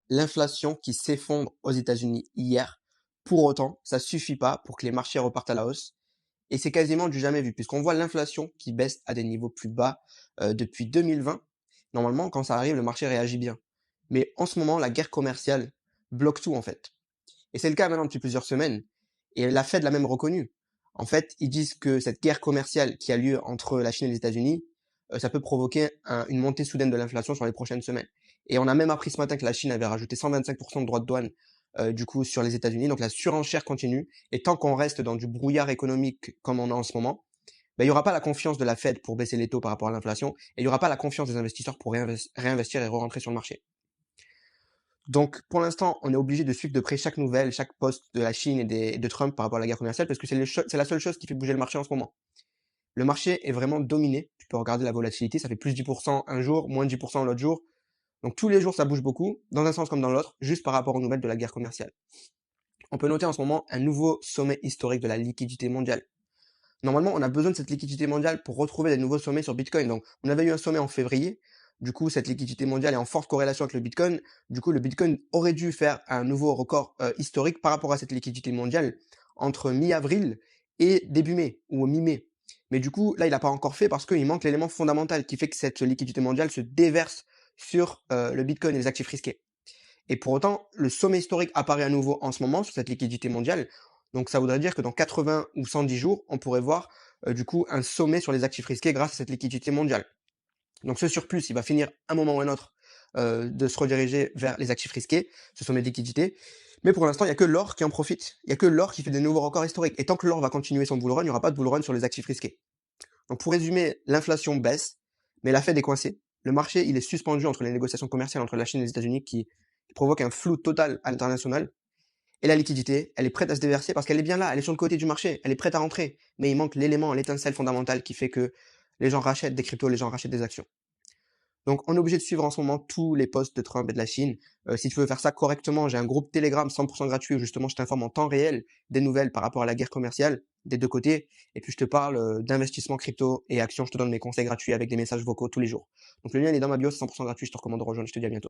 l'inflation qui s'effondre aux États-Unis hier. Pour autant, ça suffit pas pour que les marchés repartent à la hausse. Et c'est quasiment du jamais vu, puisqu'on voit l'inflation qui baisse à des niveaux plus bas depuis 2020. Normalement, quand ça arrive, le marché réagit bien. Mais en ce moment, la guerre commerciale bloque tout en fait. Et c'est le cas maintenant depuis plusieurs semaines. Et la Fed l'a même reconnu. En fait, ils disent que cette guerre commerciale qui a lieu entre la Chine et les États-Unis, ça peut provoquer une montée soudaine de l'inflation sur les prochaines semaines. Et on a même appris ce matin que la Chine avait rajouté 125% de droits de douane du coup sur les États-Unis. Donc la surenchère continue. Et tant qu'on reste dans du brouillard économique comme on a en ce moment, ben, il n'y aura pas la confiance de la Fed pour baisser les taux par rapport à l'inflation. Et il n'y aura pas la confiance des investisseurs pour réinvestir et re-rentrer sur le marché. Donc, pour l'instant, on est obligé de suivre de près chaque nouvelle, chaque poste de la Chine et de Trump par rapport à la guerre commerciale, parce que c'est la seule chose qui fait bouger le marché en ce moment. Le marché est vraiment dominé. Tu peux regarder la volatilité, ça fait plus 10% un jour, moins 10% l'autre jour. Donc, tous les jours, ça bouge beaucoup, dans un sens comme dans l'autre, juste par rapport aux nouvelles de la guerre commerciale. On peut noter en ce moment un nouveau sommet historique de la liquidité mondiale. Normalement, on a besoin de cette liquidité mondiale pour retrouver des nouveaux sommets sur Bitcoin. Donc, on avait eu un sommet en février. Du coup, cette liquidité mondiale est en forte corrélation avec le Bitcoin. Du coup, le Bitcoin aurait dû faire un nouveau record historique par rapport à cette liquidité mondiale entre mi-avril et début mai ou mi-mai. Mais du coup, là, il n'a pas encore fait parce qu'il manque l'élément fondamental qui fait que cette liquidité mondiale se déverse sur le Bitcoin et les actifs risqués. Et pour autant, le sommet historique apparaît à nouveau en ce moment sur cette liquidité mondiale. Donc ça voudrait dire que dans 80 ou 110 jours, on pourrait voir du coup un sommet sur les actifs risqués grâce à cette liquidité mondiale. Donc ce surplus, il va finir à un moment ou à un autre de se rediriger vers les actifs risqués, ce sommet de liquidité. Mais pour l'instant, il n'y a que l'or qui en profite. Il n'y a que l'or qui fait des nouveaux records historiques. Et tant que l'or va continuer son bull run, il n'y aura pas de bull run sur les actifs risqués. Donc pour résumer, l'inflation baisse, mais la Fed est coincée. Le marché, il est suspendu entre les négociations commerciales entre la Chine et les États-Unis qui provoque un flou total à l'international. Et la liquidité, elle est prête à se déverser parce qu'elle est bien là, elle est sur le côté du marché, elle est prête à rentrer. Mais il manque l'élément, l'étincelle fondamentale qui fait que les gens rachètent des cryptos, les gens rachètent des actions. Donc on est obligé de suivre en ce moment tous les posts de Trump et de la Chine. Si tu veux faire ça correctement, j'ai un groupe Telegram 100% gratuit où justement je t'informe en temps réel des nouvelles par rapport à la guerre commerciale des deux côtés. Et puis je te parle d'investissement crypto et actions, je te donne mes conseils gratuits avec des messages vocaux tous les jours. Donc le lien il est dans ma bio, c'est 100% gratuit, je te recommande de rejoindre, je te dis à bientôt.